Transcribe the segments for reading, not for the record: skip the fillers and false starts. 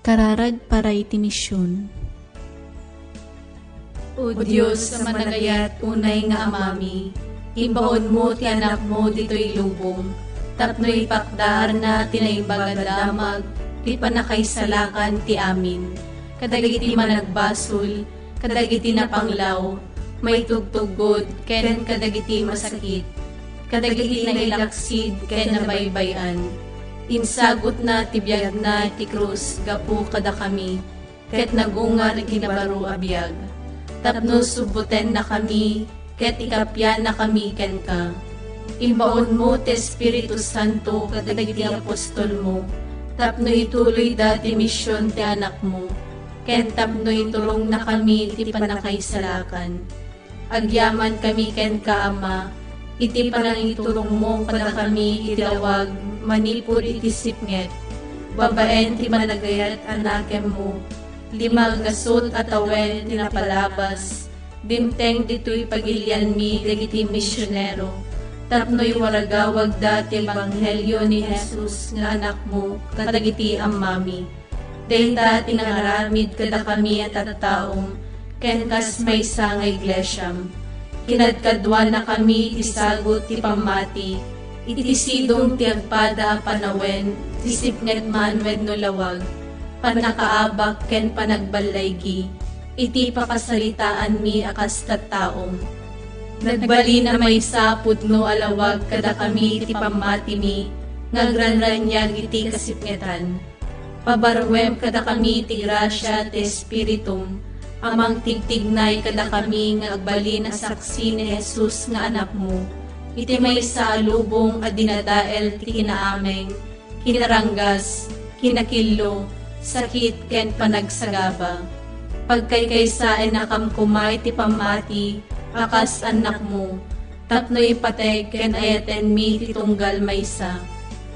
Kararag para iti misyon. O Diyos sa managayat unay nga amami, imbaon mo ti anak mo dito'y lubong, tapno ipakdar na tinaimbagad damag, ti panakaisalakan ti amin. Kadagiti managbasol, kadagiti napanglaw, may tugtugod, ken kadagiti masakit, kadagiti nailaksid, ken nabaybayan. Insagot na ti biyag na ti krus, gapu kada kami, ket nagungar kinabaro abiyag. Tapno subuten na kami, ket ikapyan na kami ken ka. Imbaon mo ti Espiritu Santo kadagiti apostol mo, tapno ituloy dati misyon ti anak mo, ken tapno itulong na kami ti panakaisalakan. Agyaman kami ken ka Ama, iti panangitulong mo kada kami itilawag, manipod iti sipnget, babaen ti managayat anakem mo, limag gasot at awen tinapalabas, dimteng dito'y pagilian mi dagiti misyonero, tapno'y waragawag dati ebanghelyo ni Jesus nga anak mo, kadagiti amami. Dahita tinangaramid kada kami at taong, ken kas may nga iglesyam. Kinadkadwa na kami isagot ti pamati, itisidong ti agpada panawen, tisipnget man wenno lawag, panakaabak ken panagbalaygi, iti pakasalitaan mi akas tattaong. Nagbali na may sapud no alawag kada kami iti pamati mi, ngagranranyag iti kasipngetan. Pabarwem kada kami iti grasya ti Espiritum, amang tigtignay kada kami nga agbali na saksi ni Jesus nga anak mo, iti may sa lubong a dinadael ti kinaameng, kinaranggas, kinakillo, sakit ken panagsagaba. Pagkaykaysaen na kamkumay ti pamati, akas anak mo, tapno ipateg ken ayaten mi ti tunggal maysa.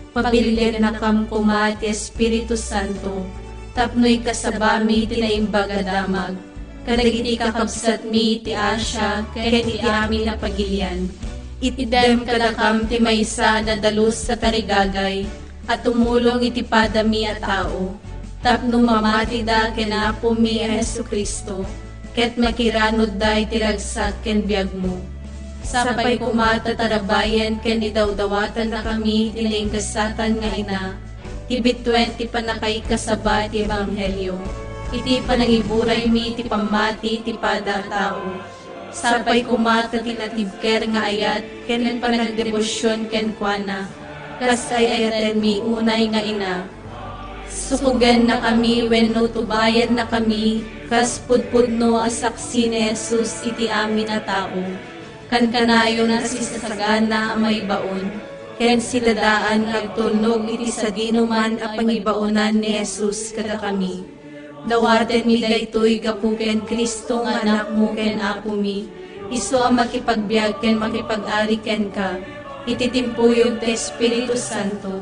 Pabilin na kamkumay ti Espiritu Santo, tapno ikasabami ti naimbaga damag, kadagiti kakabsat mi ti Asya ken ti amin na pagilian. Itidem kadakam ti maysa na dalus sa tarigagay, at tumulong iti padami a tao, tapno mamati da kenapo mi a Jesucristo, ket makiranod da iti ragsak ken biag mo. Sapay kumata tarabayan ken idawdawatan na kami tinengkasatan nga ina, ibitwen ti panakay kasaba ti ebanghelyo, iti panangiburay mi ti pamati ti pada tao. Sapay kumata tinatibker nga ayat ken panagdebosyon ken kuana, kas ay ayaten mi unay nga ina. Sukugan na kami wenno tubayan na kami, kas pudpudno a saksi ni Jesus iti amin na tao. Kankanayo na sisasagana may baon, ken siladaan agtulnog iti saginuman a pangibaonan ni Jesus kada kami. Dawaten mi daytoy gapu ken Kristo nga anak mo ken apo mi, isu a makipagbiag ken makipag-ari ken ka, ititimpuyog ti Espiritu Santo,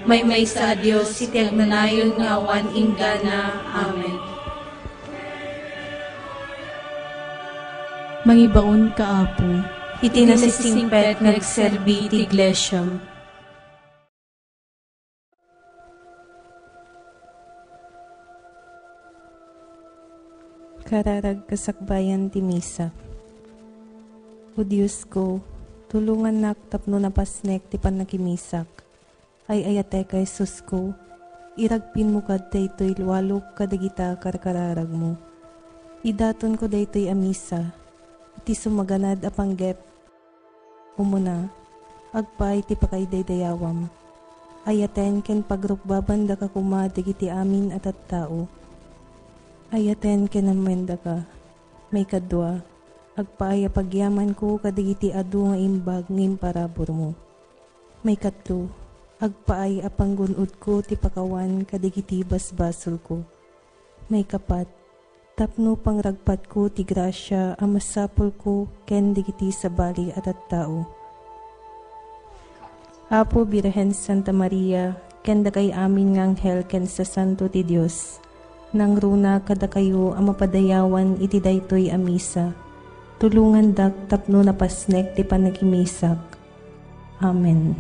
may sa Dios iti agnanayon nga awan inggana. Amen. Mangibaon ka Apo, iti nasisingpet nagserbi ti iglesyam. Kararag kasakbayan ti misa. O Diyos ko, tulungan nak tapno napasnek ti panakimisak, ay ayate ka Jesus ko, iragpin mo kad daytoy walok kadagita karkararag mo. Idaton ko daytoy amisa, iti sumaganad a panggep, umuna, agpay ti pakaidaydayawam, ayaten ken pagrukbaban da ka kuma dagiti amin at tao. Ayaten ken amwenda ka, may kadwa, agpaaya pagyaman ko kadagiti adu nga imbag ngim parabor mo. May katlo, agpaay apanggunod ko ti pakawan kadagiti basbasol ko. May kapat, tapno pangragpat ko ti grasya amasapol ko ken digiti sabali at tao. Apo Birhen Santa Maria, ken dagay amin nga anghel ken sa Santo ti Dios, nang runa kada kayo ang mapadayawan iti daytoy amisa, tulungan dak tapno napasnek ti panagimisak. Amen.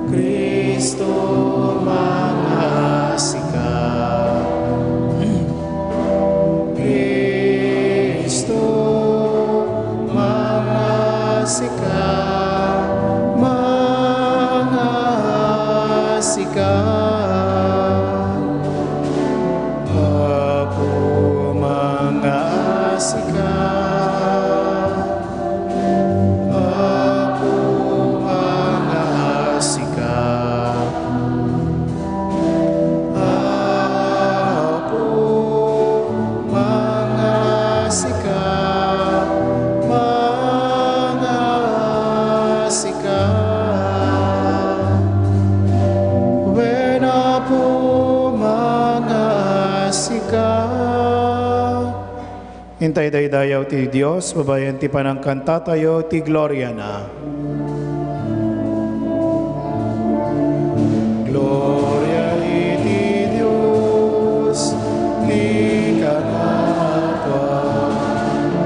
Kristo mangasika, Kristo mangasika, mangasika. Apo mangasika, Apo mangasika, Apo mangasika, mangasika. When Apo mangasika. Hintay daydayaw ti Diyos, babayan ti panangkanta tayo, ti Gloria na. Gloria iti Diyos, ni kanatwa,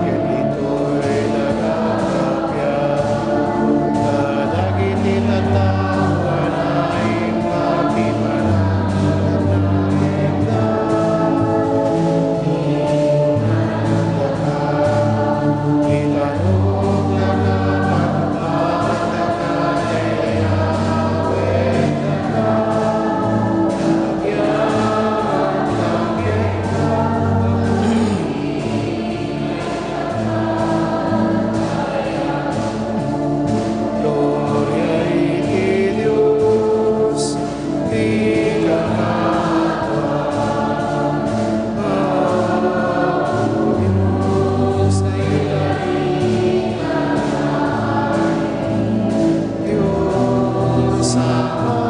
yan ito'y nagkakapya, kadagiti tatawan ay mapipanan ng himda. Itanong na naman Gloria iti Diyos, di kanatwa, Diyos ay Diyos Ama.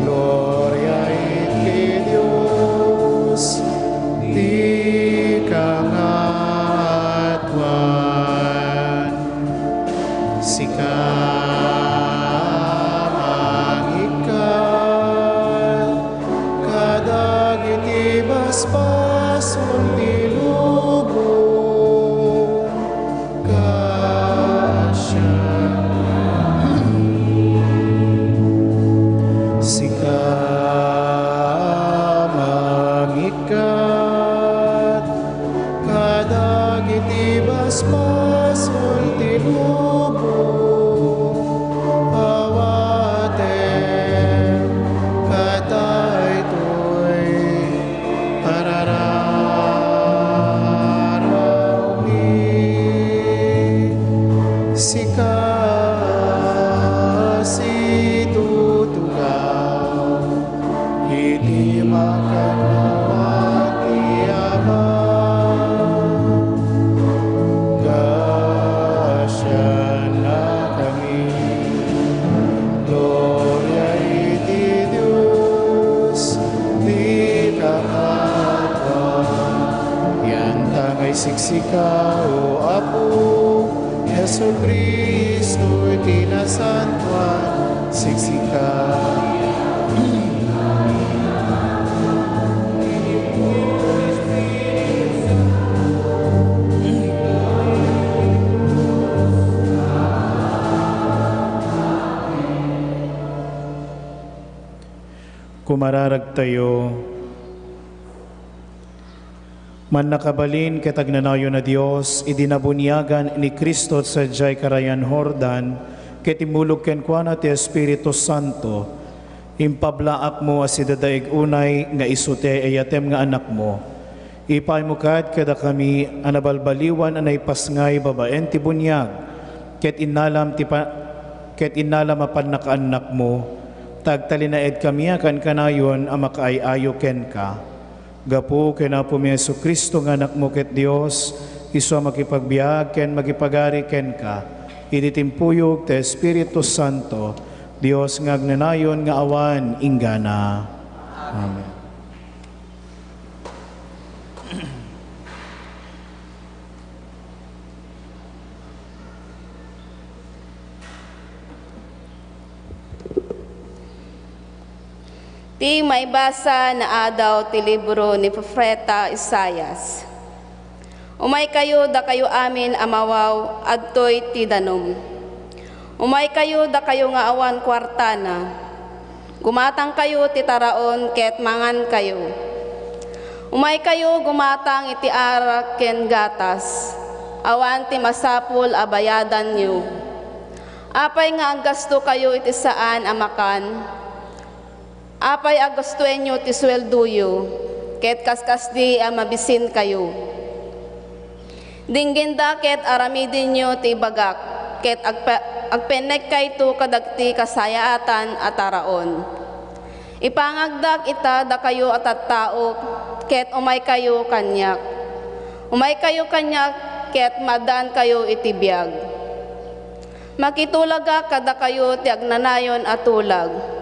Gloria iti Diyos, di kangatwan, sika mangikan, kadagiti basbason ti lubong, kasya. Sika mangikat, kadagiti basbason ti lubong, awaten kadaytoy parararawi. Sika situtugaw, iti makanawati Ama. Kasya na kami. Gloria iti Diyos, di kanatwa, yan tangay siksika o Apo, Yesu Kristo iti nasantuan, siksika. Kumararag tayo, man nakabalin ket agnanayo na Dios, idinabunyagan ni Kristo sa jay karayan Jordan, ket imulog kenkwana ti Espiritu Santo, impablaak mo asidadaig unay nga isute ayatem nga anak mo. Ipay mo kat kada kami anabalbaliwan anay pasngay babaen ti bunyag, ket inalam apan nakaanak mo, tagtalinaed kami akan kanayon ang makaayayo ken ka. Gapu ken Apo mi Jesu Kristo nga anak mo ket Dios, isu makipagbiag ken magipagari ken ka. Iti timpuyog ti Espiritu Santo, Dios nga agnanayon nga awan inggana. Amen. Ti maibasa na adaw ti libro ni Profeta Isayas. Umay kayo da kayo amin amawaw adtoy ti danom. Umay kayo da kayo nga awan kwartana. Gumatang kayo ti taraon ket mangan kayo. Umay kayo gumatang iti arak ken gatas. Awan ti masapul abayadan niyo. Apay nga ang gasto kayo iti saan amakan. Apay agastuen nyo ti swelduyo, ket kaskas di mabisin kayo. Dingginda ket aramidin nyo ti bagak, ket agpenek kay to kadagti kasayaatan at araon. Ipangagdak ita da kayo at taok, ket umay kayo kanyak. Umay kayo kanyak, ket madan kayo itibiyag. Makitulaga kada kayo ti agnanayon at tulag.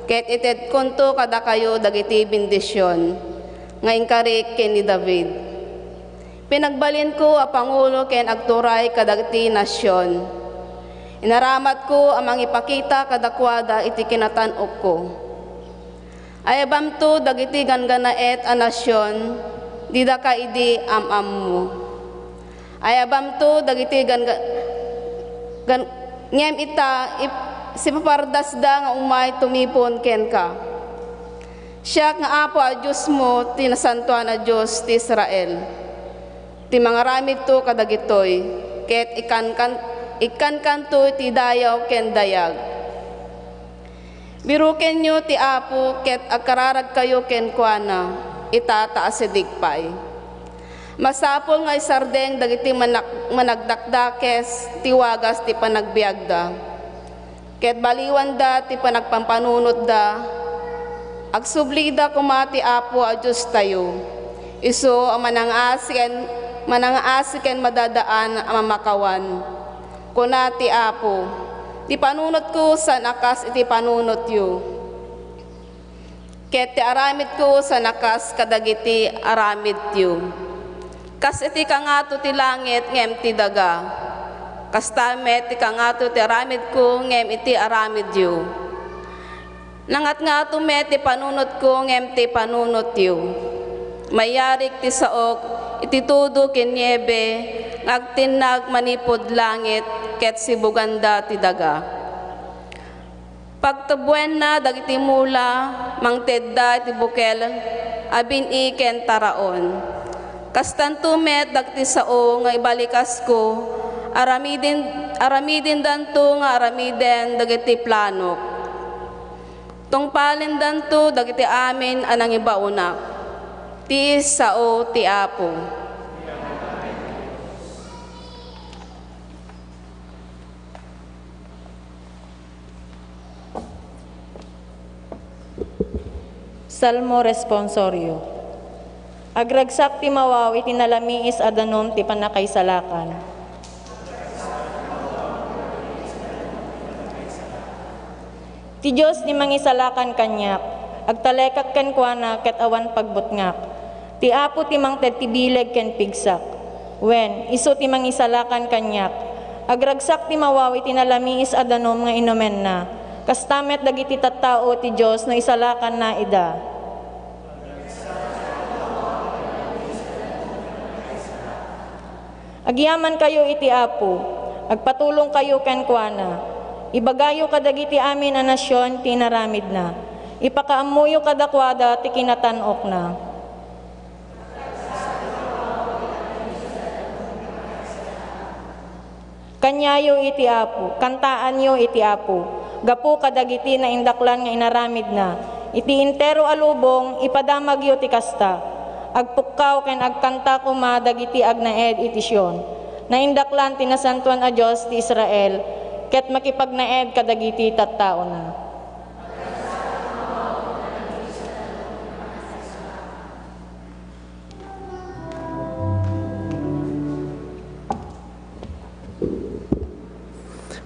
Ket ited konto kada kayo dagiti bendisyon, nga inkarik ken ni David. Pinagbalin ko a Pangulo ken agturay kadagiti nasyon. Inaramat ko amang ipakita kadakwada iti kinatan-ok ko. Ayabam to dagiti ganganaet a nasyon, dida ka idi amam mo. Ayabam to dagiti ngem ita si papardas da nga umay tumipon ken ka. Siya nga apo a Diyos mo, tinasantuan a Diyos ti Israel. Ti mga ramid to kadagitoy, ket ikan kanto ti dayaw ken dayag. Biruken nyo ti apo, ket agkararag kayo ken kuana, itataas digpay. Masapol nga isardeng dagiti managdakdakes, tiwagas ti panagbiagda. Ket baliwan da ti panagpampanunod da, agsublida kumati apo a Diyos tayo. Iso ang manangaasiken madadaan ang mamakawan. Kunati apo, ti panunot ko sa nakas iti panunot yu. Ket ti aramid ko sa nakas kadagiti aramid yu. Kas iti kangato ti langit ngem ti daga. Kastamet ti kangato ti aramid ko ngem iti aramid yu. Nangat nga met ti panunot ko ngem ti panunot yu. Mayarik ti saok iti tudo ken niebe ngagtinag manipod langit ket sibuganda ti daga. Pagtubwen na dagiti mula mangtedda iti bukel abin ken taraon. Kastanto met dagiti sao nga ibalikas ko aramidin danto nga aramiden dagiti planok. Tungpalin danto dagiti amin anang ibaunak. Ti sao ti apo. Salmo responsorio. Agragsak ti mawaw iti nalamiis adanom ti panakaisalakan. Ti Diyos ni mangisalakan kanyak, agtalekak ken kuana ket awan pagbutngak. Ti apo ti mangted ti bileg ken pigsak. Wen, iso ti mangisalakan kanyak, agragsak ti mawaw iti nalamiis adanom nga inomen na. Kastamet dagiti tattao ti Diyos na isalakan na ida. Agyaman kayo iti apo, agpatulong kayo ken kuana. Ibagayo kadagiti amin a nasyon ti naramid na. Ipakaamuyo kadakwada ti kinatan-ok na. Kanyayo iti apo, kantaanyo iti apo. Gapu kadagiti na indaklan nga inaramid na. Iti intero alubong ipadamagyo ti kasta. Agpukkaw ken agkanta kuma dagiti agnaed iti Sion. Na indaklan tinasantuan a Dios ti Israel. Ket makipagnaed kadagiti tattao na.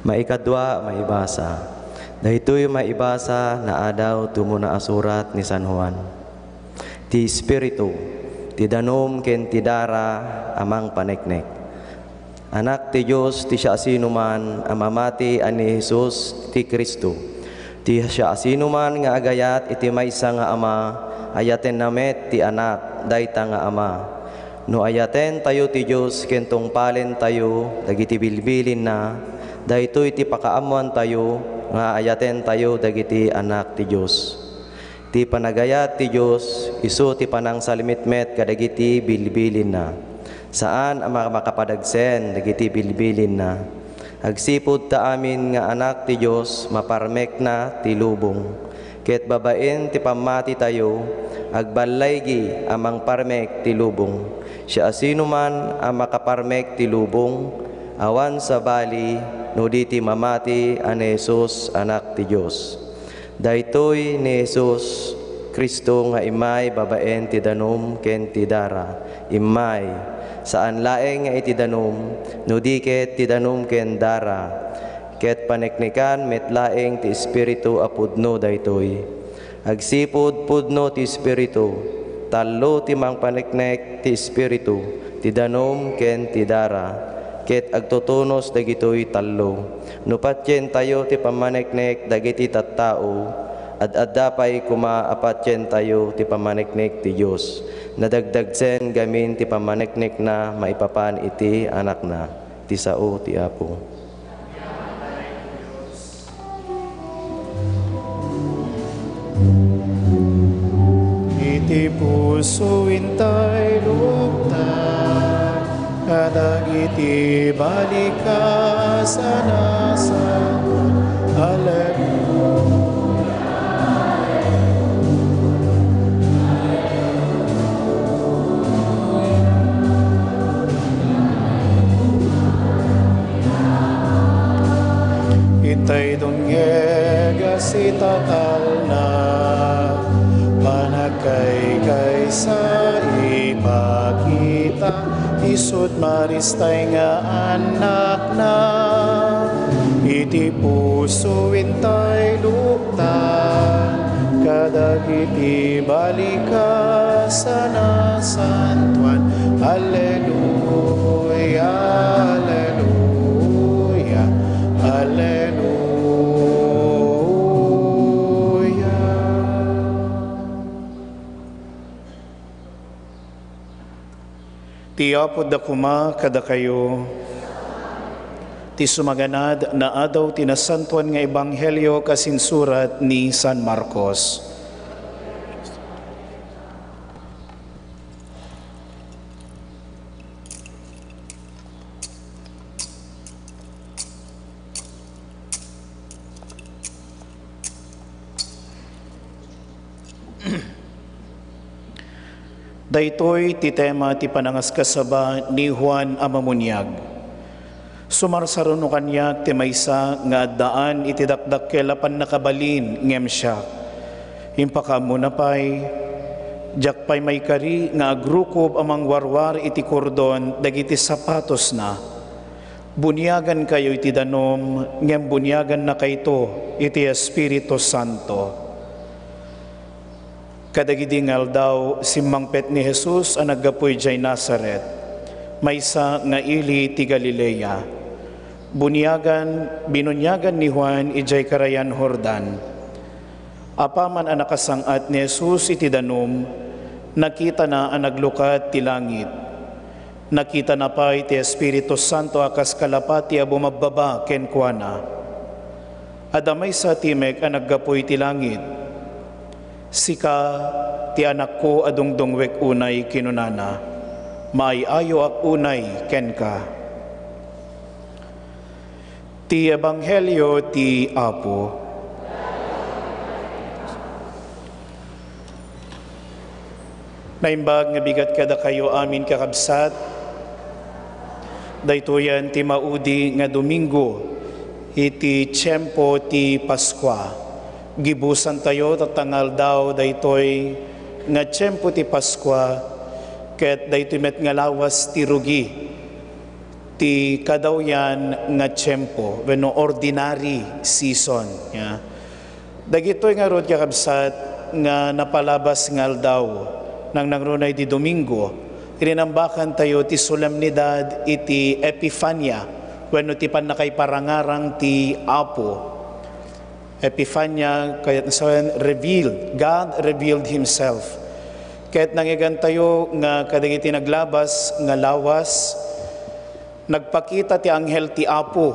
Maikadwa, maibasa. Dahito'y maibasa na adaw tumo na asurat ni San Juan. Ti Espiritu, ti danom ken ti dara amang paneknek. Anak ti Diyos ti siya asinuman amamati ani Jesus ti Kristo. Ti siya asinuman nga agayat iti maysa nga ama, ayaten namet ti anak dayta nga ama. No ayaten tayo ti Diyos ken tungpalen tayo dagiti bilbilin na, daytoy ti pakaamuan tayo nga ayaten tayo dagiti anak ti Diyos. Ti panagayat ti Diyos isu ti panang salimitmet kadagiti bilbilin na. Saan ang makapadagsen dagiti bilbilin na. Agsipod ta amin nga anak ti Diyos maparmek na ti lubong. Ket babaen ti pamati tayo agbalaygi amang parmek ti lubong. Siya asinuman ang makaparmek ti lubong awan sa bali no di ti mamati ani Jesus anak ti Diyos. Daytoy ni Jesus Kristo nga imay babaen ti danom ken ti dara. Imay saan laeng nga iti danom no di ket ti danom ken dara. Ket paneknikan met laeng ti Espiritu a pudno daytoy. Agsipud pudno ti Espiritu, tallo ti mang paneknek ti Espiritu, ti danom ken ti dara. Ket agtutunos dagitoy tallo. No patyen tayo ti pamaneknek dagiti tattao, ad-addapay kumaapatyen tayo ti pamaneknek ti Dios. Nadagdagsen gamin ti pamaneknek na maipapan iti anak na, ti sao ti Apo. Iti puso intay luptan, kadagiti balika sanasan. Hallelujah. Itay dungega si tatal na, managkay sa ipakita, isut maristay nga anak na. Iti puso intay luptan, kadagiti balika sana santuan. Alleluia, alleluia, alleluia. Tiyapod da kuma kada kayo, ti sumaganad na adaw tinasantuan nga ebanghelyo kasinsurat ni San Marcos. Daytoy ti tema ti panangaskasaba ni Juan Amamunyag. Sumarsaron no kanyak ti maysa nga daan iti dakdak kelapan nakabalin ngem siya. Impakamu na pay, jak pay may kari nga agrukob amang warwar iti kordon dagiti sapatos na. Bunyagan kayo iti danom, ngem bunyagan na kayto iti Espiritu Santo. Kadagidingal daw simmangpet ni Jesus ang naggapoy jay Nazaret, maysa nga ili ti Galilea. Binunyagan ni Juan ijay karayan Jordan. Apaman ang nakasangat ni Jesus iti danom, nakita na ang naglukat ti langit. Nakita na pa iti Espiritu Santo akas kalapati a bumababa ken kuana. Adamay sa timek ang naggapoy ti langit. Sika ti anak ko adungdungwek unay kinunana, maayayo ak unay ken ka. Ti ebanghelyo ti Apo. Naimbag nga bigat kada kayo amin kakabsat, daytoyan ti maudi nga Domingo iti tiyempo ti Paskwa. Gibusan tayo tatangal daw daytoy nga tiyempo ti Paskwa, ket daytoy met nga lawas ti rugi ti kadawyan nga tiyempo wenno ordinary season, yeah. Dagitoy nga rod kakabsat nga napalabas nga aldaw nang nangrunay di Domingo, ininambakan tayo ti solemnidad iti Epifania, wenno ti panakay parangarang ti Apo. Epifania, kaya nasawan, revealed. God revealed Himself. Kaya't nangigan tayo nga kadagiti naglabas nga lawas, nagpakita ti anghel ti Apo,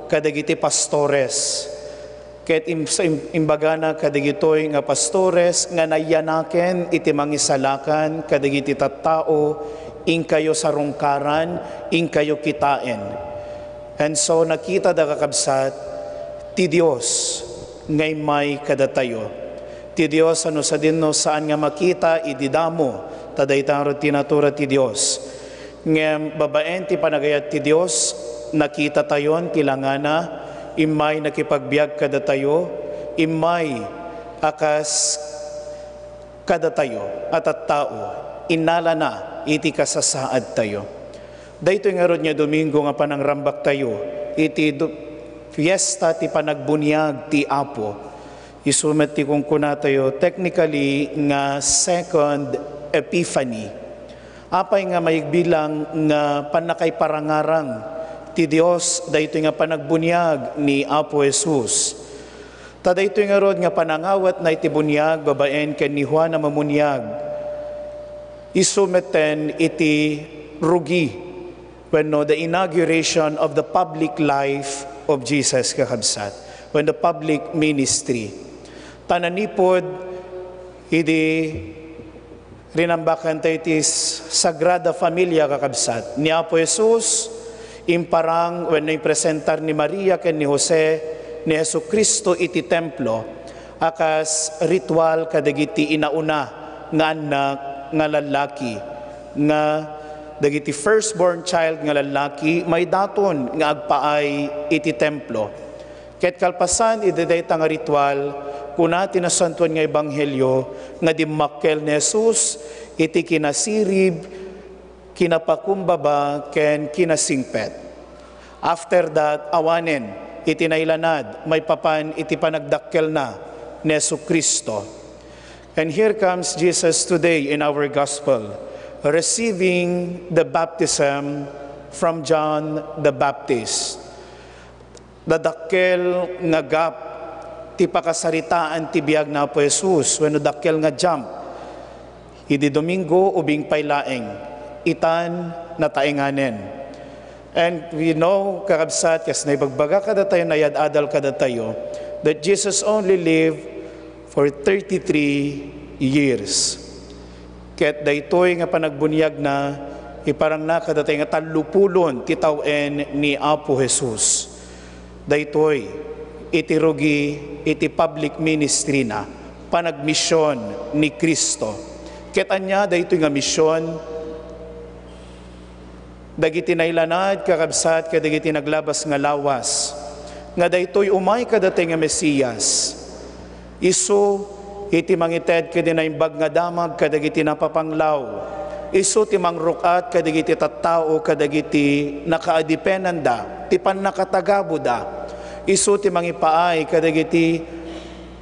kadagiti pastores. Kaya't imbagana kadagitoy nga pastores, nga nayanaken iti mangisalakan, kadagiti tattao, ing kayo sarungkaran, ing kayo kitain. And so nakita da kakabsat, ti Diyos, ngay may kadatayo. Ti Diyos ano sa dinno saan nga makita ididamo tadaytang tinatura ti Diyos. Ngem babaen ti panagayat ti Diyos nakita tayon ti langana imay nakipagbiag kadatayo imay akas kadatayo at tao inala na iti kasasaad tayo. Daytoy nga rod nga Domingo nga panangrambak tayo iti fiesta ti panagbunyag ti Apo. Isumet ti kung kuna tayo technically nga second Epiphany. Apay nga maigbilang nga panakay parangarang ti Dios dayto nga panagbunyag ni Apo Jesus. Ta dayto nga rod nga panangawat na iti bunyag babaen ken ni Juan na mamunyag. Isumeten iti rugi wenno the inauguration of the public life of Jesus kakabsat, when the public ministry. Tananipod, idi rinambakan tayo iti Sagrada Familia kakabsat. Ni Apo Jesus, imparang when presentar ni Maria ken ni Jose, ni Jesu Cristo iti templo, akas ritual kadagiti inauna nga anak nga lalaki, nga dagiti firstborn child nga lalaki may daton nga agpaay iti templo. Ket kalpasan idedayta nga ritual kuna tinasantuan nga ebanghelyo nga dimmakkel ni Jesus iti kinasirib, kinapakumbaba ken kinasingpet. After that awanen iti nailanad may papan iti panagdakkel na ni Jesu Kristo. And here comes Jesus today in our gospel, receiving the baptism from John the Baptist. Dadakkel nga gap ti pakasaritaan ti biag na po Jesus wenno dakkel nga jump. Idi Domingo ubing paylaeng itan na taenganen. And we know kakabsat kas naibagbaga kada tayo nayad-adal kada tayo that Jesus only lived for 33 years. Ket daytoy nga panagbunyag na iparang nakadatay nga talupulon ti tawen ni Apo Jesus. Daytoy iti rugi iti public ministry na panagmisyon ni Kristo. Ket anya daytoy nga misyon dagiti nailanad kakabsat kadagiti naglabas nga lawas nga daytoy umay kadatay nga Mesiyas. Isu iti mangited kadi na imbag nga damag kadagiti napapanglaw. Isu ti mangrukat kadagiti tattao kadagiti nakaadipenanda ti pannakatagabuda. Isu ti mangipaay kadagiti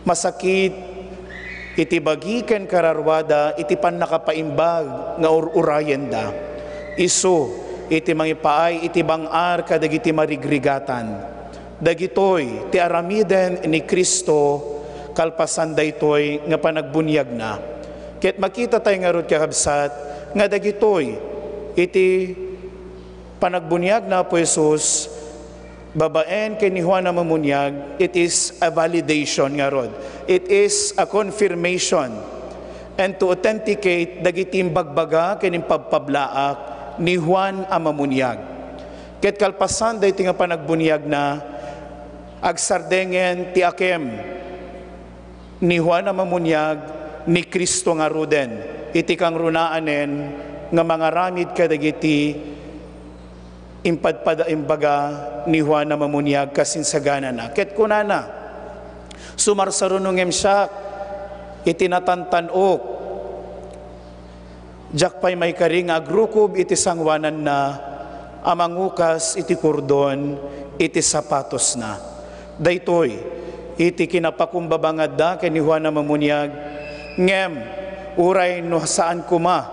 masakit iti bagiken kararwada iti pannakapaimbag nga urayenda. Isu iti mangipaay iti bangar kadagiti marigrigatan. Dagitoy ti aramiden ni Kristo kalpasan daytoy nga panagbunyag na. Ket makita tayo nga rod kakabsat nga dagitoy iti panagbunyag na po Jesus babaen ken ni Juan na mamunyag, it is a validation nga rod. It is a confirmation and to authenticate dagiti bagbaga ken pagpablaak ni Juan a mamunyag. Ket kalpasan daytoy nga panagbunyag na agsardengen ti akem ni Juan na mamunyag ni Kristo nga ruden iti kang runaanen nga mga ramid kadagiti impadimbaga ni Juan na mamunyag kasinsagana na. Ket kunana sumarsarunongem siya iti natantanok jakpay may karing agrukob iti sangwanan na amangukas iti kordon iti sapatos na. Daytoy iti kinapakumbabangad da ken ni Juan na Mamunyag, ngem uray no saan kuma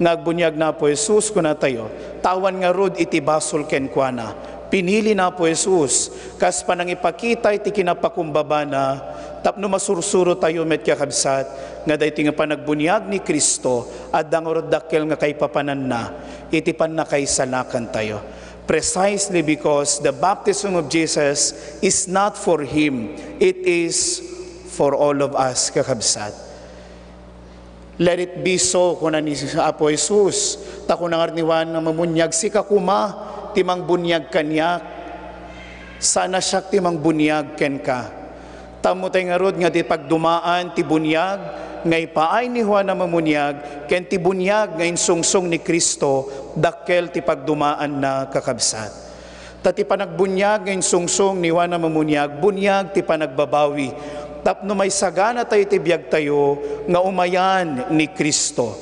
nagbunyag na po Jesus kuna tayo, tawan nga rod iti basol ken kuana. Pinili na po Jesus, kas panang ipakita iti kinapakumbaba na, tapno masursuro tayo met kakabsat, nga dayti nga panagbunyag ni Kristo, at dangorod dakkel nga kay papanan na, iti pan na kay salakan tayo. Precisely because the baptism of Jesus is not for Him, it is for all of us, kakabsat. Let it be so, kunan ni Apo Jesus, tako nangarniwan nga mamunyag si kakuma, timang bunyag kanyak, sana siya timang bunyag ken ka. Tamo tayo nga rod nga di pagdumaan ti bunyag, ngay paay ni Juan na Mamunyag, ken ti bunyag nga insungsong ni Kristo, dakkel ti pagdumaan na kakabsat. Tati panagbunyag nga insungsong ni Juan na Mamunyag, bunyag ti panagbabawi, tapno may sagana tayo ti biyag tayo, nga umayan ni Kristo.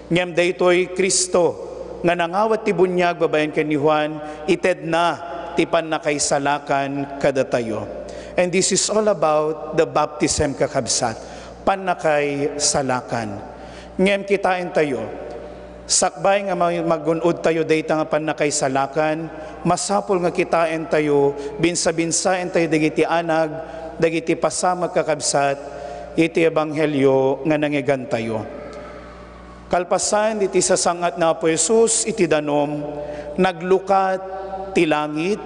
Ngem daytoy Kristo, nga nangawat ti bunyag babayan ken ni Juan, ited na ti pannakaisalakan kada tayo. And this is all about the baptism kakabsat, pannakay salakan. Ngem kitain tayo, sakbay nga magunod tayo dayta nga pannakay salakan, masapol nga kitain tayo, binsa-binsaen tayo dagiti anag, dagiti pasama kakabsat, iti ebanghelyo nga nangegan tayo. Kalpasan iti sasangat na po Jesus iti danom, naglukat ti langit,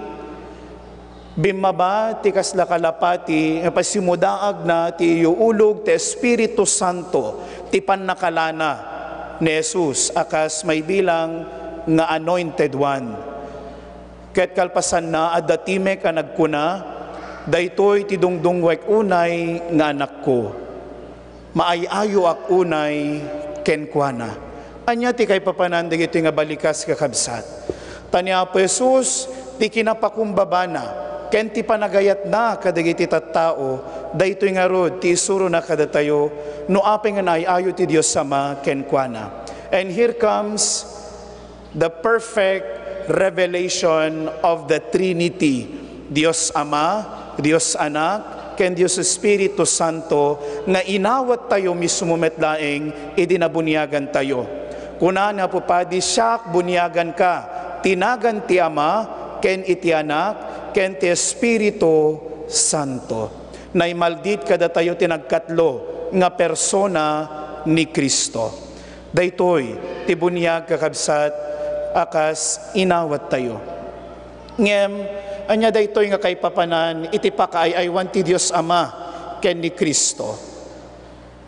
bimaba ti kasla kalapati, pasimudaag na ti iulog ti Espiritu Santo, ti pannakalana ni Jesus, akas may bilang nga anointed one. Ket kalpasan na, adatime ka nagkuna, daytoy ti dungdungwek unay nga anak ko, maayayo ak unay ken kuana. Anya ti kay papanan dagiti nga balikas kakabsat. Tanya po Jesus, ti kinapakumbaba na, ken ti panagayat na kadagiti tattao, daytoy nga rod ti isuro na kada tayo, no apeng nga naayayo ti Dios Ama ken kuana. And here comes the perfect revelation of the Trinity, Dios Ama, Dios Anak, ken Dios Espiritu Santo, nga inawat tayo mismo metlaeng idinabunyagan tayo. Kuna nga po padi siyak bunyagan ka, tinagan ti Ama, ken iti Anak, ken ti Espiritu Santo. Naimaldit kada tayo tinagkatlo nga persona ni Kristo. Daytoy ti bunyag kakabsat, akas inawat tayo. Ngem anya daytoy nga kay papanan, iti pakaayaywan ti Dios Ama ken ni Kristo.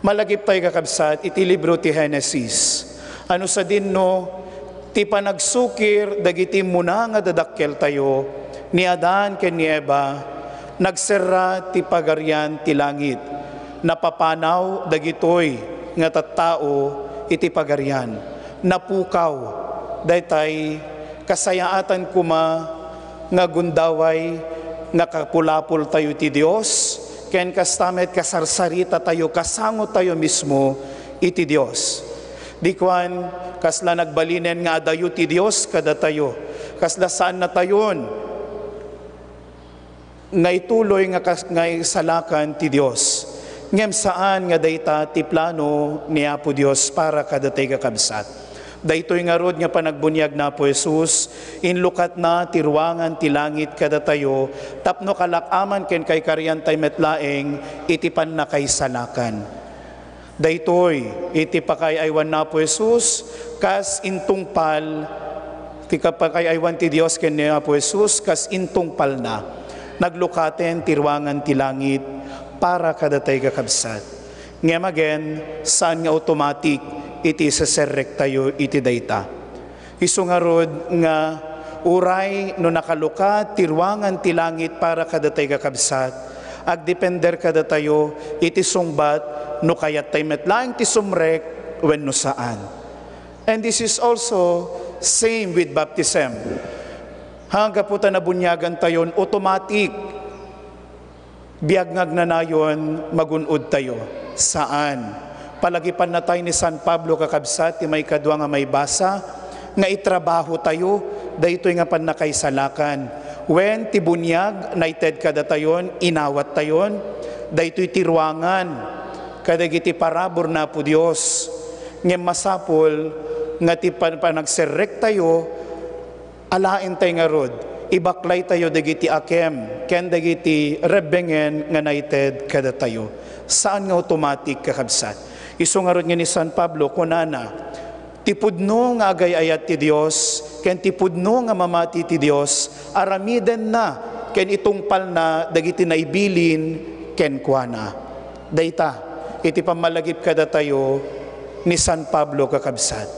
Malagip tayo kakabsat, iti libro ti Genesis. Ano sa dinno, ti panagsukir, dagiti muna nga dadakkel tayo, ni Adan ken ni Eva, nagserra ti pagarian ti langit. Napapanaw, dagitoy nga tattao, iti pagarian. Napukaw, daytay kasayaatan kuma, nga gundaway, nga kapulapul tayo ti Dios, ken kastamet kasarsarita tayo, kasango tayo mismo iti Dios. Dikwan, kasla nagbalinen nga adayo ti Dios kada tayo, kasla saan na tayon, nga ituloy nga salakan ti Dios. Ngem saan nga dayta ti plano ni Apo Dios para kada tayo kakabsat. Daytoy nga rod nga panagbunyag na po Jesus, inlukat na tiruangan ti langit kada tayo, tapno kalakaman ken kay kariyan tay metlaeng, iti pan na kay salakan. Daytoy, iti pakayaywan na po Jesus, kas intungpal, ti kapakayaywan ti Dios ken ni Apo Jesus, kas intungpal na, naglukaten tiruangan ti langit, para kada tayo kakabsat. Ngem again, saan nga automatic, iti saserrek tayo iti dayta. Isu nga rod nga uray no nakalukat tirwangan ti langit para kada tayo kakabsat, agdepender kada tayo iti sungbat no kayat tayo metlaeng ti sumrek wenno saan. And this is also same with baptism. Hangga po nabunyagan tayon, automatic biagngag na nayon magunod tayo. Saan? Palagipan na tayo ni San Pablo kakabsat, ti may kadwa nga may basa, nga itrabaho tayo, daytoy nga pan nakaisalakan. Wen ti bunyag naited kada tayon, inawat tayon, daytoy tirwangan, kadagiti parabor na po Diyos, ngem masapol, nga ti panagserrek tayo, alain tayo nga rod, ibaklay tayo dagiti akem, ken dagiti rebengen nga naited kada tayo. Saan nga automatic kakabsat? Iso nga rod nga ni San Pablo, kunana, tipudno nga agay-ayat ti Dios, ken tipudno nga mamati ti Dios, aramiden na, ken itungpal na dagiti naibilin, ken kuana. Dayta, iti pamalagip kada tayo ni San Pablo kakabsat.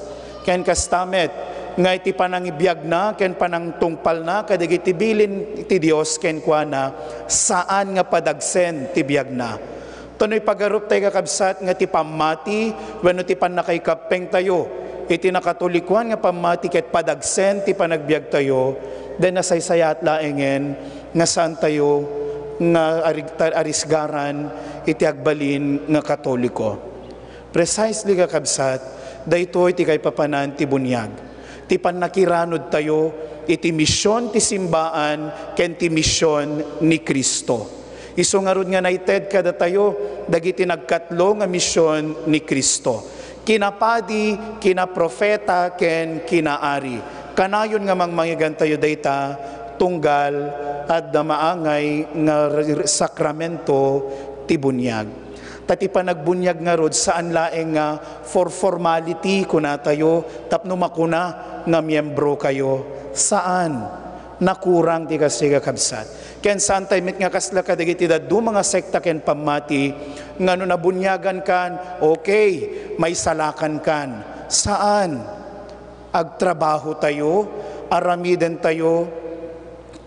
Ken kastamet, nga iti panangibiyag na, ken panangtungpal na, kadagiti bilin ti Dios, ken kuana, saan nga padagsen ti biyag na. Tano'y pagarup tayo kakabsat, nga ti pamati, wano ti panakaykapeng tayo, iti nakatulikuan nga pamati ket padagsen ti panagbiag tayo, den nasaysayat laengen nga saan tayo nga arisgaran iti agbalin nga Katoliko. Precisely kakabsat, daytoy ti kay papanan ti bunyag. Ti panakiranod tayo iti misyon ti simbaan ken ti misyon ni Kristo. Isu nga rod nga naited kada tayo dagiti nagkatlo nga misyon ni Kristo. Kinapadi, kinaprofeta, ken kinaari. Kanayon nga mangmangigan tayo dayta, tunggal at damaangay nga sakramento ti bunyag. Tati pa nagbunyag nga rod saan laeng nga for formality kuna tayo, tapno makuna nga miyembro kayo. Saan? Nakurang ti kasi kakabsat. Ken saan tayo mit nga kasla kadagiti daddo mga sekta ken pamati, nga no nabunyagan kan, okay, may salakan kan. Saan? Agtrabaho tayo, aramiden tayo,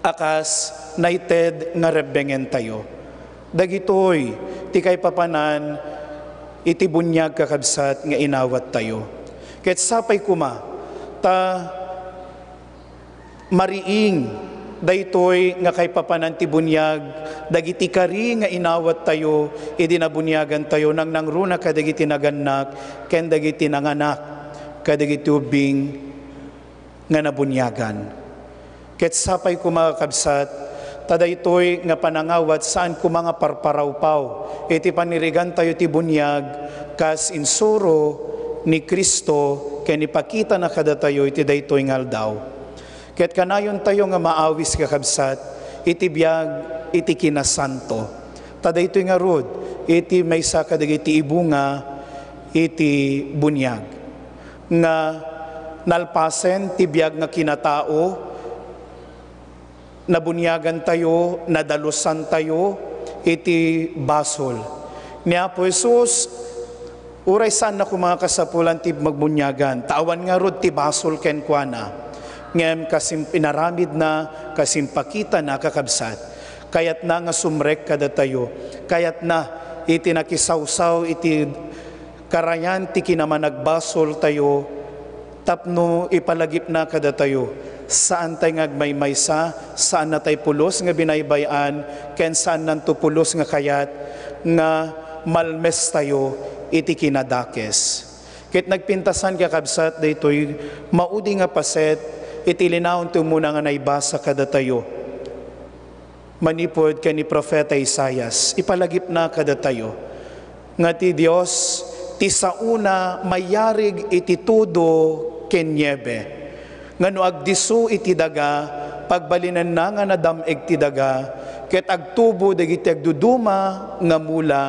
akas naited nga rebengen tayo. Dagitoy, ti kay papanan, iti bunyag kakabsat nga inawat tayo. Ket sapay kuma, ta mariing, daytoy nga kay papanan ti bunyag, dagiti kari nga inawat tayo, idinabunyagan tayo, nang nangruna kadagiti naganak, ken dagiti nanganak, kadagiti ubing nga nabunyagan. Ket sapay kumakabsat, tadaytoy nga panangawat saan ko mga parparawpaw, iti panirigan tayo ti bunyag, kas insuro ni Kristo, ken ipakita na kada tayo iti daytoy nga aldaw. Ket kanayon tayo nga maawis kakabsat, iti biyag, iti kinasanto. Tadaytoy nga rod, iti may sakadagiti ibunga, iti bunyag. Nga nalpasen, ti biyag nga kinatao, nabunyagan tayo, nadalusan tayo, iti basol. Ni Apo Jesus, uray saan na mga kasapulan ti magbunyagan, tawan nga rod ti basol ken kuana. Ngem kasim pinaramid na, kasim pakita na kakabsat. Kayat na nga sumrek kada tayo. Kayat na iti nakisawsaw, iti karayan ti kinamanagbasol tayo, tapno ipalagip na kada tayo. Saan tayo ngagmaymaysa, saan na tayo pulos nga binaybayan, ken saan nanto pulos nga kayat, nga malmes tayo, iti kinadakes. Ket nagpintasan kakabsat, daytoy maudi nga paset, iti linawon to muna nga naibasa kada tayo. Manipod ka ni Propeta Isayas, ipalagip na kada tayo. Nga ti Diyos, ti sauna mayarig iti tudo ken niebe. Nga no agdisu iti daga, pagbalinan na nga nadameg ti daga, ket agtubo dagiti agduduma nga mula,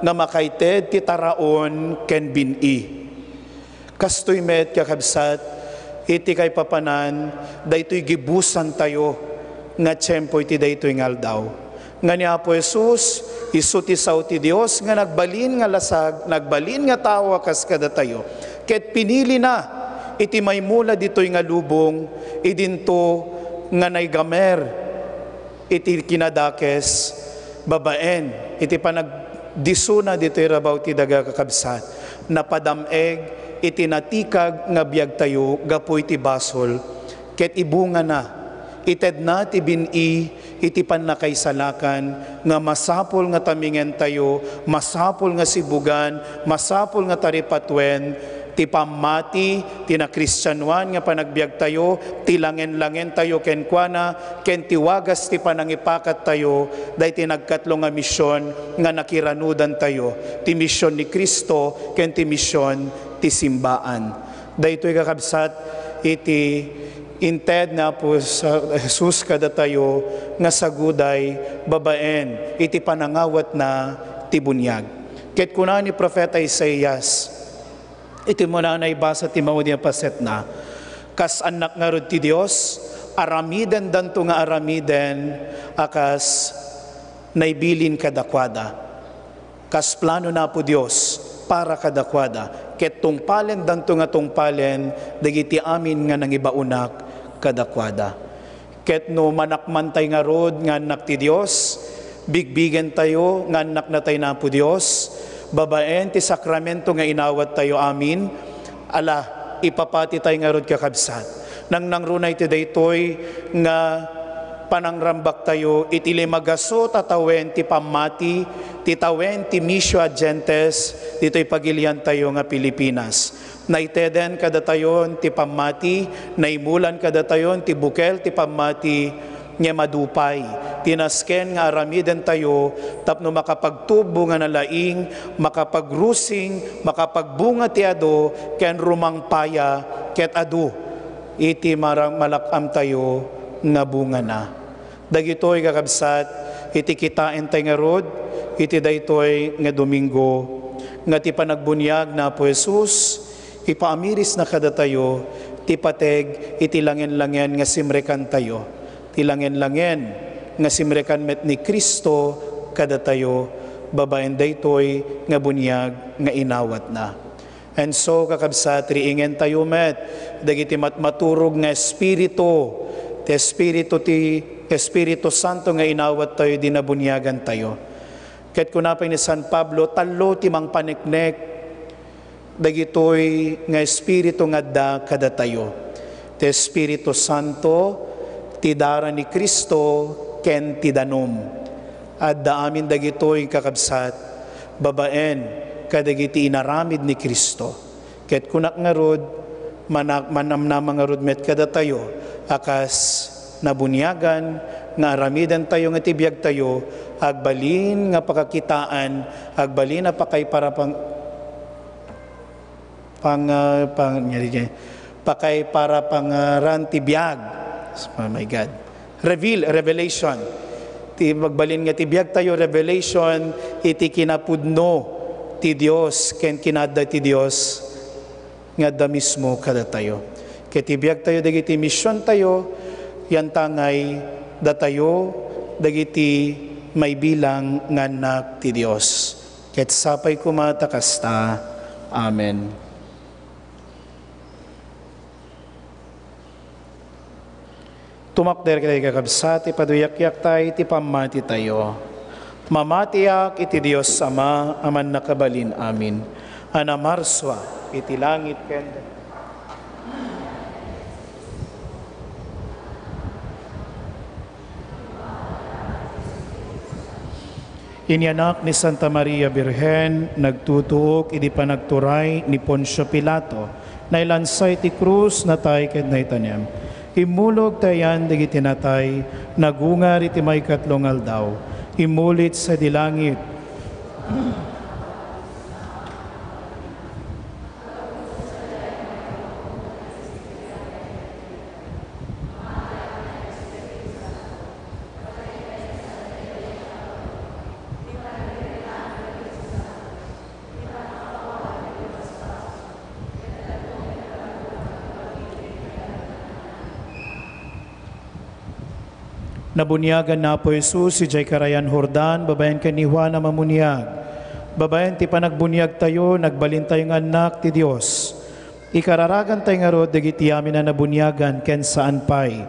nga makaited ti taraon ken bini. Kastoy met kakabsat, iti kay papanan, daytoy gibusan tayo, nga tiyempo iti daytoy nga aldaw. Nga ni Apo Jesus, isu ti sao ti Dios, nga nagbalin nga lasag, nagbalin nga tawa kas kada tayo. Ket pinili na, iti may mula ditoy nga lubong, idinto nga naygamer, iti kinadakes, babaen, iti panagdisuna ditoy rabaw ti daga kakabsat, napadameg, itinatikag nga biyag tayo, gapoy ti basol, ket ibunga na, ited na ti bini, iti panakaysalakan, nga masapol nga tamingen tayo, masapol nga sibugan, masapol nga taripatwen, ti pamati, ti na Kristyanuan nga panagbiag tayo, ti langen-langen tayo kenkwana, ken ti wagas ti panangipakat tayo, day ti nagkatlo nga misyon nga nakiranudan tayo, ti misyon ni Kristo, ken ti misyon ti simbaan. Daytoy kakabsat, iti inted na po sa Jesus kada tayo, nga saguday, babaen, iti panangawat na ti bunyag. Ket kuna ni Propeta Isaias, iti mo na naibasa ti maudi paset na, kas anak nga rod ti Dios, aramiden danto nga aramiden, akas naibilin kadakwada. Kas plano na po Dios, para kadakwada. Ket tungpalen danto nga tungpalen, dagiti amin nga nangibaunak kadakwada. Ket no manakmantay nga rod nga anak ti Dios, bigbigen tayo nga anak na tayo na po Dios, babaen ti sakramento nga inawat tayo amin, ala ipapati tayo nga rod kakabsat. Nang nangrunay ti daytoy nga panangrambak tayo, itili magaso tatawen ti pamati, titawen ti misyo agentes, dito'y pagilian tayo nga Pilipinas. Naiteden kada tayon ti pamati, naimulan kada tayon ti bukel ti pamati, nga madupay. Tinasken nga aramiden tayo, tapno makapagtubo nga nalaing, makapagrusing, makapagbunga ti ado, ken rumangpaya, ket adu, iti marang malakam tayo, nga bunga na. Dagitoy kakabsat, iti kitain tayo nga rod, iti daytoy nga Domingo, nga ti panagbunyag na po Jesus, ipaamiris na kada tayo, ti pateg, iti langen-langen nga simrekan tayo. Ti langen-langen nga simrekan met ni Kristo kada tayo, babaen daytoy nga bunyag nga inawat na. And so kakabsat, riingen tayo met, dagiti matmaturog nga Espiritu, ti Espiritu Santo nga inawat tayo, dinabunyagan tayo. Ket kunapay ni San Pablo, talo timang paniknek, dagitoy nga Espiritu nga da kada tayo. Ti Espiritu Santo, ti dara ni Kristo, ken ti danom. At daamin dagitoy kakabsat, babaen, kadagiti inaramid ni Kristo. Ket kunak nga rod, manamnamang nga rod met kada tayo, akas nabunyagan, nga aramidan tayo nga tibiyag tayo, agbalin nga pakakitaan, agbalin na pakay para pakay para pangaran tibiyag. Oh my God. Revelation. Ti magbalin nga tibiyag tayo, revelation, iti kinapudno ti Dios, ken kinada ti Dios, nga da mismo kada tayo. Ket tibiyag tayo, dagiti misyon tayo, yan tangay, da tayo, dagiti may bilang nga anak ti Dios. Ket sapay kumata kasta. Amen. Tumakder kayo kakabsat, ipaduyak-yak tayo, iti pamati tayo. Mamatiyak iti Diyos Ama, aman nakabalin amin. Anamarswa, iti langit kenda. Inyanak ni Santa Maria Birhen, nagtutuok, iti panagturay ni Poncio Pilato, na ilansay ti krus na tayo ket na itanyam. Imulog tayan digiti natay, nagungar iti may katlong aldaw, imulit sa dilangit. Nabunyagan na po Jesus, si Jay Carayan Jordan, babayan ka ni Juan na mamunyag. Babayan ti panagbunyag tayo, nagbalin tayo ng anak ti Diyos. Ikararagan tayo nga rod, dagiti amin na nabunyagan, ken saan pay.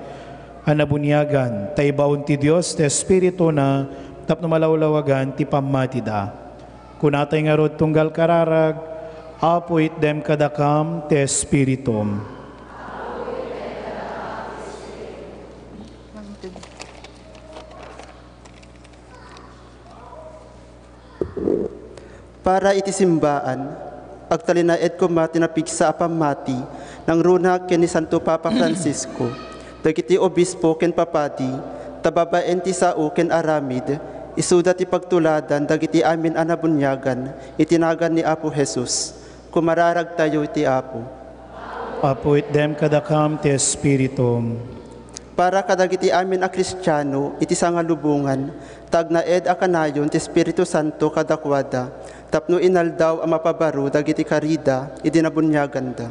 Ang nabunyagan, tayo baon ti Diyos, ti Espiritu na, tapno malawlawagan, ti pamatida. Kunatay nga rod, tunggal kararag, apuit dem kadakam, ti Espiritum. Para iti simbaan, agtalinaed ko tinapig sa apamati, ng runa ken ni Santo Papa Francisco, dagiti obispo ken papadi, tababaen ti sao ken aramid, isuda ti pagtuladan dagiti amin anabunyagan, itinagan ni Apo Jesus. Kumararag tayo iti Apo. Apo itdem kadakam ti Espiritum. Para kadagiti amin a Kristiyano, iti sangalubungan, tagnaed a kanayon ti Espiritu Santo kadakwada, tapno inaldaw a mapabaro dagiti karida, idinabunyagan da.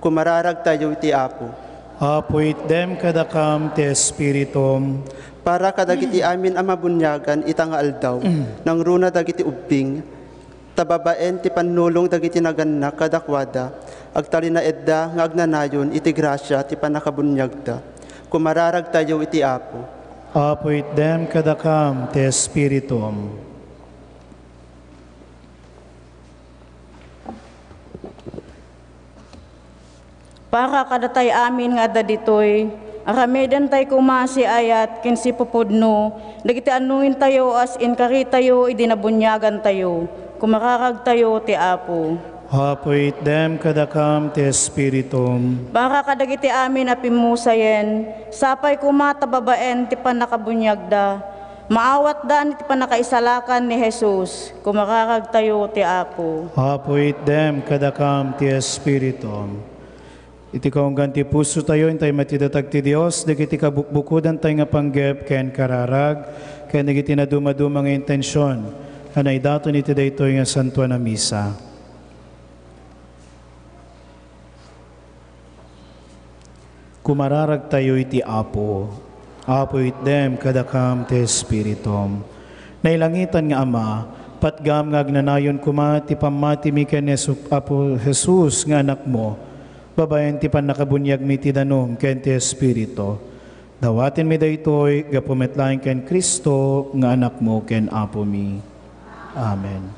Kumararag tayo iti Apo. Apo itdem kadakam ti Espiritum. Para kadagiti amin a mabunyagan itanga aldaw, nang runa dagiti ubing, tababaen ti panulong dagiti naganak kadakwada, agtalinaed da nga agnanayon iti grasya ti panakabunyagda. Kumararag tayo iti Apo. Apo itdem kadakam ti Espiritum. Para kadatay amin nga adda ditoy, aramidan tay kumasi ayat kinsi pupudno, dagiti anuin tayo as in kari tayo idinabunyagan tayo, kumararag tayo ti Apo. Apo itdem kadakam ti Espiritum. Para kadagiti amin apimusayen, sapay kumatababaen ti panakabunyagda, maawat daan ti panakaisalakan ni Jesus, kumararag tayo ti Apo. Apo itdem kadakam ti Espiritum. Iti kaunggan ti puso tayo, intay matidatag ti Diyos, dagiti kabukbukudan tayo nga panggep, ken kararag, ken dagiti na dumaduma nga intensyon, anay dato niti daytoy nga santuan na misa. Kumararag tayo iti Apo. Apo itdem kadakam ti Espiritum. Nailangitan nga Ama, patgam nga agnanayon kuma ti pamati mi ken Apo Jesus nga anak mo, babayan ti panakabunyag mi ti danom ken ti Espiritu. Dawatin mi daytoy gapumet laeng ken Kristo nga anak mo ken Apo mi. Amen.